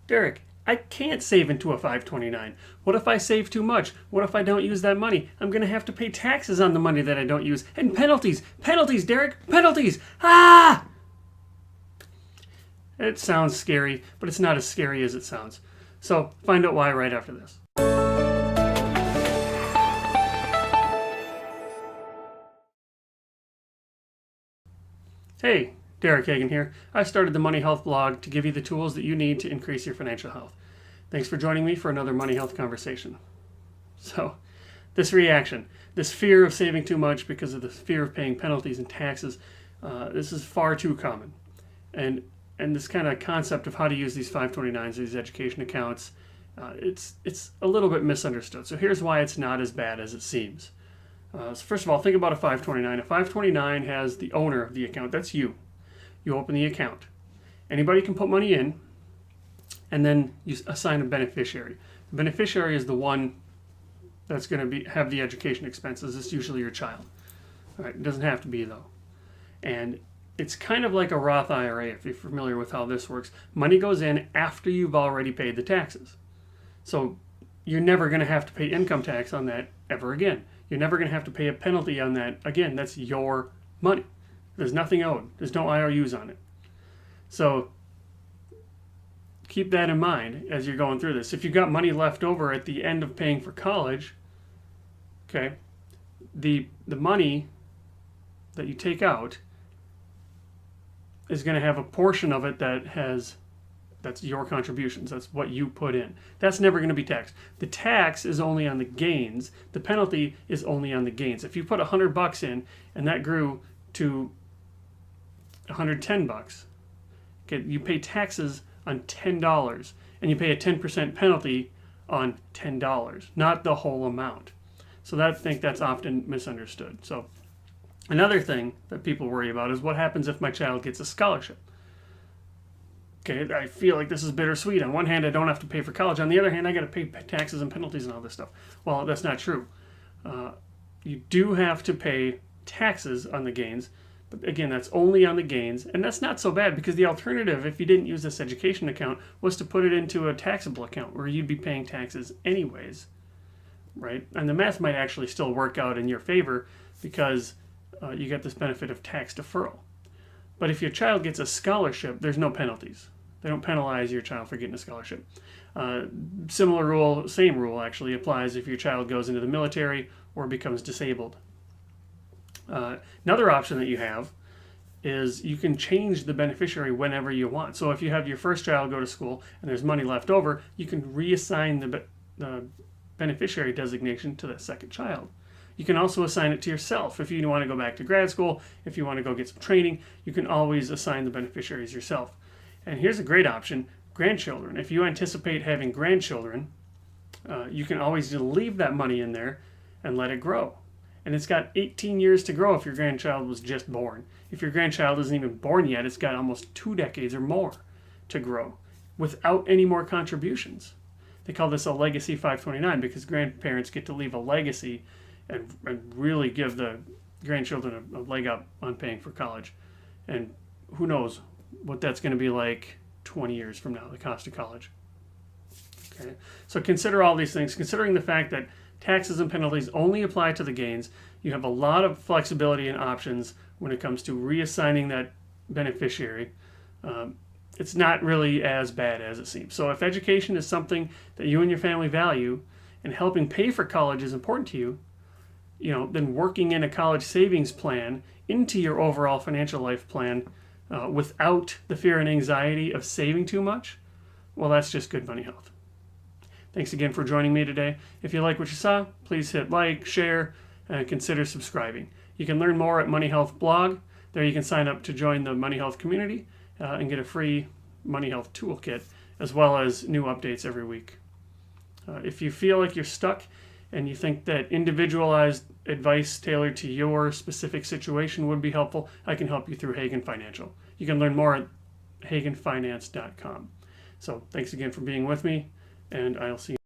Derek, I can't save into a 529. What if I save too much? What if I don't use that money? I'm going to have to pay taxes on the money that I don't use. And penalties. Penalties, Derek. Penalties. Ah! It sounds scary, but it's not as scary as it sounds. So find out why right after this. Hey, Derek Hagan here. I started the Money Health blog to give you the tools that you need to increase your financial health. Thanks for joining me for another Money Health conversation. So, this reaction, this fear of saving too much because of the fear of paying penalties and taxes, this is far too common. And this kind of concept of how to use these 529s, these education accounts, it's a little bit misunderstood. So here's why it's not as bad as it seems. So first of all, think about a 529. A 529 has the owner of the account. That's you. You open the account. Anybody can put money in, and then you assign a beneficiary. The beneficiary is the one that's going to have the education expenses. It's usually your child. All right, it doesn't have to be, though. And it's kind of like a Roth IRA, if you're familiar with how this works. Money goes in after you've already paid the taxes. So you're never going to have to pay income tax on that ever again. You're never going to have to pay a penalty on that. Again, that's your money. There's nothing owed. There's no IOUs on it. So keep that in mind as you're going through this. If you've got money left over at the end of paying for college, okay, the money that you take out is going to have a portion of it that's your contributions. That's what you put in. That's never going to be taxed. The tax is only on the gains. The penalty is only on the gains. If you put $100 in and that grew to $110, okay, you pay taxes on $10 and you pay a 10% penalty on $10, not the whole amount. So I think that's often misunderstood. So another thing that people worry about is what happens if my child gets a scholarship. Okay, I feel like this is bittersweet. On one hand, I don't have to pay for college. On the other hand, I got to pay taxes and penalties and all this stuff. Well, that's not true. You do have to pay taxes on the gains, but again, that's only on the gains, and that's not so bad because the alternative, if you didn't use this education account, was to put it into a taxable account where you'd be paying taxes anyways, right? And the math might actually still work out in your favor because you get this benefit of tax deferral. But if your child gets a scholarship, there's no penalties. They don't penalize your child for getting a scholarship. Similar rule, same rule actually, applies if your child goes into the military or becomes disabled. Another option that you have is you can change the beneficiary whenever you want. So if you have your first child go to school and there's money left over, you can reassign the beneficiary designation to the second child. You can also assign it to yourself. If you want to go back to grad school, if you want to go get some training, you can always assign the beneficiaries yourself. And here's a great option, grandchildren. If you anticipate having grandchildren, you can always just leave that money in there and let it grow. And it's got 18 years to grow if your grandchild was just born. If your grandchild isn't even born yet, it's got almost 2 decades or more to grow without any more contributions. They call this a legacy 529 because grandparents get to leave a legacy and really give the grandchildren a leg up on paying for college. And who knows what that's going to be like 20 years from now, the cost of college. Okay, so consider all these things. Considering the fact that taxes and penalties only apply to the gains, you have a lot of flexibility and options when it comes to reassigning that beneficiary. It's not really as bad as it seems. So if education is something that you and your family value and helping pay for college is important to you, then working in a college savings plan into your overall financial life plan without the fear and anxiety of saving too much, well, that's just good money health. Thanks again for joining me today. If you like what you saw, please hit like, share, and consider subscribing. You can learn more at Money Health blog. There you can sign up to join the Money Health community and get a free Money Health toolkit, as well as new updates every week. If you feel like you're stuck and you think that individualized advice tailored to your specific situation would be helpful, I can help you through Hagan Financial. You can learn more at haganfinance.com. So thanks again for being with me, and I'll see you.